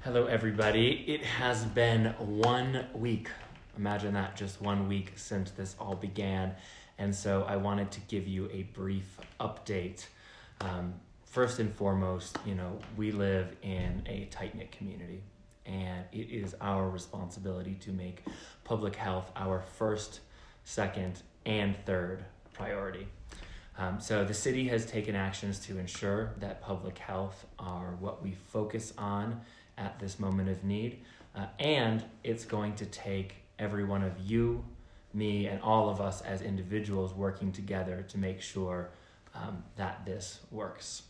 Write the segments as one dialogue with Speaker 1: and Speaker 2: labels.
Speaker 1: Hello, everybody. It has been 1 week. Imagine that, just 1 week since this all began. And so I wanted to give you a brief update. First and foremost, we live in a tight-knit community, and it is our responsibility to make public health our first, second, and third priority. So the city has taken actions to ensure that public health are what we focus on at this moment of need, and it's going to take every one of you, me, and all of us as individuals working together to make sure that this works.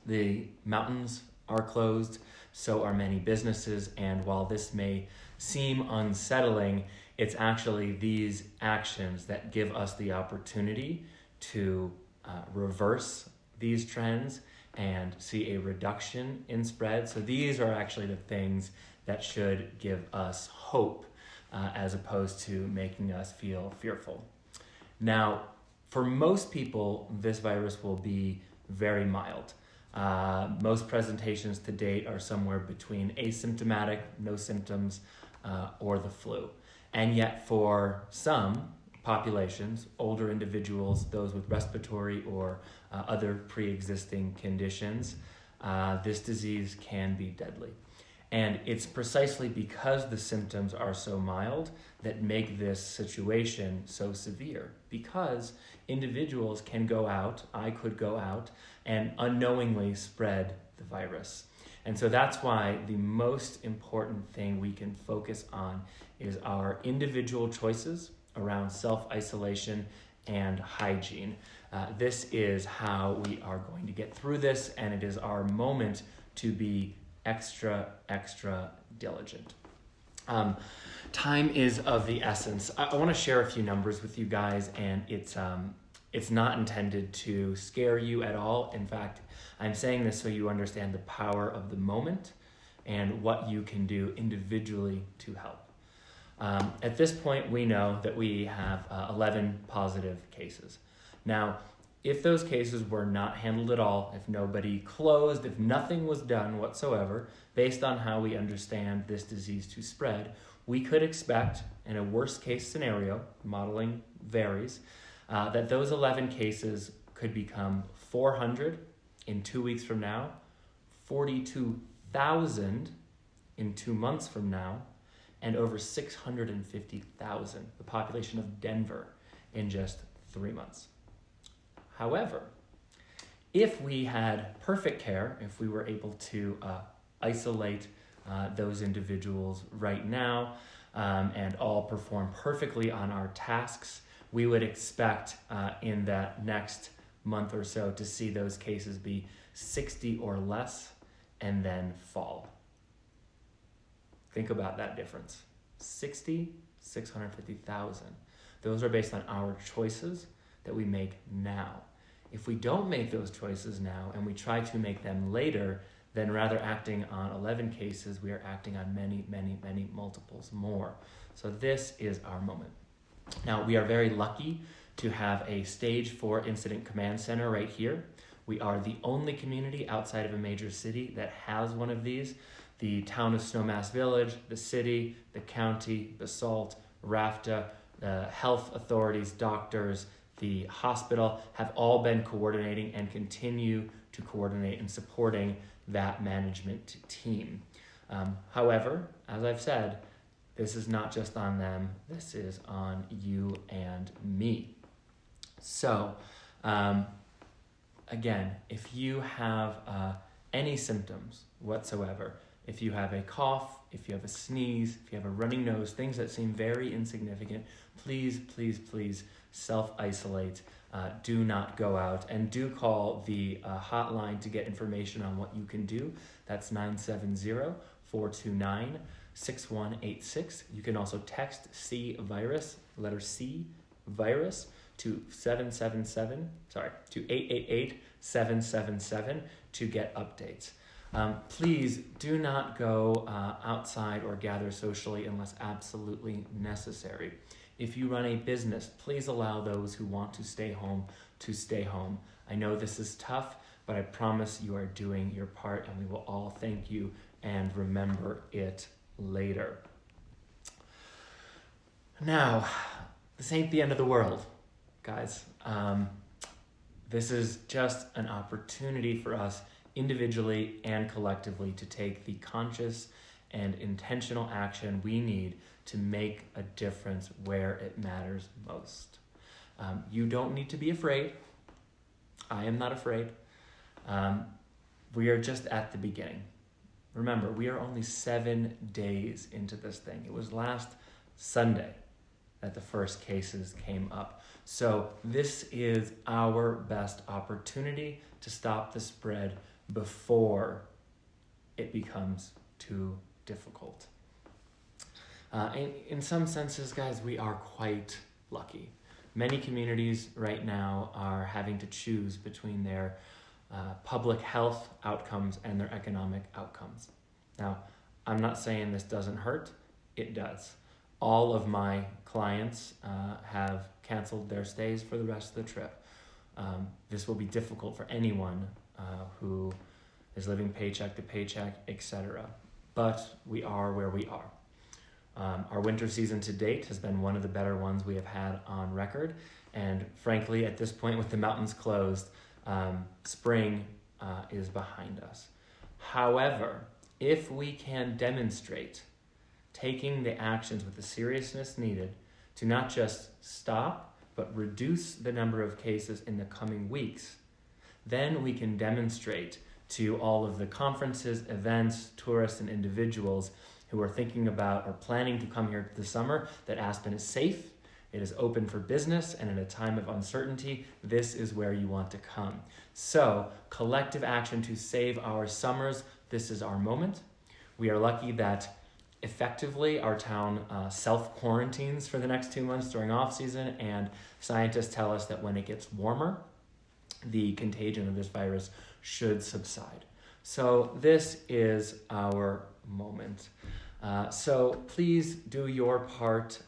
Speaker 1: The mountains are closed, so are many businesses, and while this may seem unsettling, it's actually these actions that give us the opportunity to reverse these trends and see a reduction in spread. So these are actually the things that should give us hope as opposed to making us feel fearful. Now, for most people, this virus will be very mild. Most presentations to date are somewhere between asymptomatic, no symptoms, or the flu. And yet for some populations, older individuals, those with respiratory or other pre-existing conditions, this disease can be deadly. And it's precisely because the symptoms are so mild that make this situation so severe, because individuals can go out, I could go out, and unknowingly spread the virus. And so that's why the most important thing we can focus on is our individual choices around self-isolation and hygiene. This is how we are going to get through this, and it is our moment to be extra diligent. Time is of the essence. I want to share a few numbers with you guys, and it's not intended to scare you at all. In fact, I'm saying this so you understand the power of the moment and what you can do individually to help. At this point, we know that we have 11 positive cases. Now, if those cases were not handled at all, if nobody closed, if nothing was done whatsoever, based on how we understand this disease to spread, we could expect, in a worst case scenario, modeling varies, that those 11 cases could become 400 in 2 weeks from now, 42,000 in 2 months from now, and over 650,000, the population of Denver, in just 3 months. However, if we had perfect care, if we were able to isolate those individuals right now and all perform perfectly on our tasks, we would expect in that next month or so to see those cases be 60 or less and then fall. Think about that difference. 60, 650,000. Those are based on our choices that we make now. If we don't make those choices now and we try to make them later, then rather acting on 11 cases, we are acting on many multiples more. So this is our moment. Now, we are very lucky to have a stage 4 incident command center right here. We are the only community outside of a major city that has one of these. The town of Snowmass Village, the city, the county, Basalt, RAFTA, the health authorities, doctors, the hospital have all been coordinating and continue to coordinate and supporting that management team. However, as I've said, this is not just on them, this is on you and me. So, again, if you have any symptoms whatsoever, if you have a cough, if you have a sneeze, if you have a runny nose, things that seem very insignificant, please self-isolate. Do not go out, and do call the hotline to get information on what you can do. That's 970-429-6186. You can also text C-virus, letter C, virus, to 888-777 to get updates. Please do not go outside or gather socially unless absolutely necessary. If you run a business, please allow those who want to stay home to stay home. I know this is tough, but I promise you are doing your part, and we will all thank you and remember it later. Now, this ain't the end of the world, guys. This is just an opportunity for us individually and collectively to take the conscious and intentional action we need to make a difference where it matters most. You don't need to be afraid. I am not afraid. We are just at the beginning. Remember, we are only 7 days into this thing. It was last Sunday that the first cases came up. So this is our best opportunity to stop the spread before it becomes too difficult. In some senses, guys, we are quite lucky. Many communities right now are having to choose between their public health outcomes and their economic outcomes. Now, I'm not saying this doesn't hurt. It does. All of my clients have canceled their stays for the rest of the trip. This will be difficult for anyone who is living paycheck to paycheck, etc. But we are where we are. Our winter season to date has been one of the better ones we have had on record. And frankly, at this point with the mountains closed, spring is behind us. However, if we can demonstrate taking the actions with the seriousness needed to not just stop, but reduce the number of cases in the coming weeks, then we can demonstrate to all of the conferences, events, tourists, and individuals who are thinking about or planning to come here this summer that Aspen is safe, it is open for business, and in a time of uncertainty, this is where you want to come. So, collective action to save our summers. This is our moment. We are lucky that effectively our town self-quarantines for the next 2 months during off-season, and scientists tell us that when it gets warmer, the contagion of this virus should subside. So this is our moment. So please do your part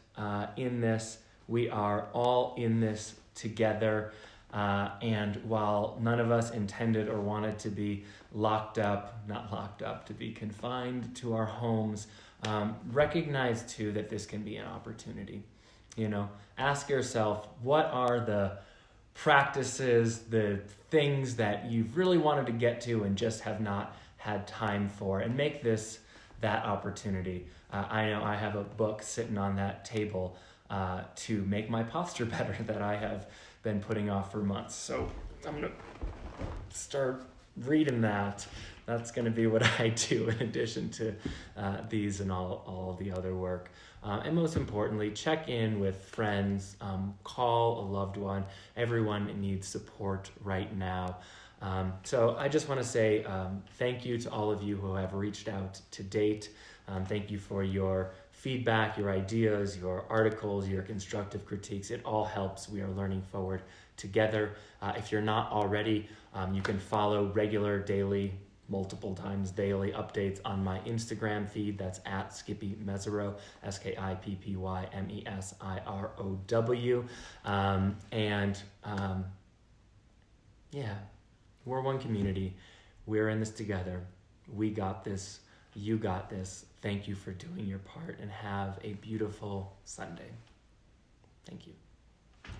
Speaker 1: in this. We are all in this together. And while none of us intended or wanted to be to be confined to our homes, recognize too that this can be an opportunity. Ask yourself, what are the practices, the things that you've really wanted to get to and just have not had time for, and make this that opportunity. I know I have a book sitting on that table to make my posture better that I have been putting off for months. So I'm going to start reading that. That's going to be what I do in addition to these and all the other work. And most importantly, check in with friends, call a loved one. Everyone needs support right now. So I just want to say thank you to all of you who have reached out to date. Thank you for your feedback, your ideas, your articles, your constructive critiques. It all helps. We are learning forward together. If you're not already, you can follow regular daily, multiple times daily updates on my Instagram feed. That's at Skippy Meserow, SKIPPYMESIROW. Yeah, we're one community. We're in this together. We got this. You got this. Thank you for doing your part, and have a beautiful Sunday. Thank you.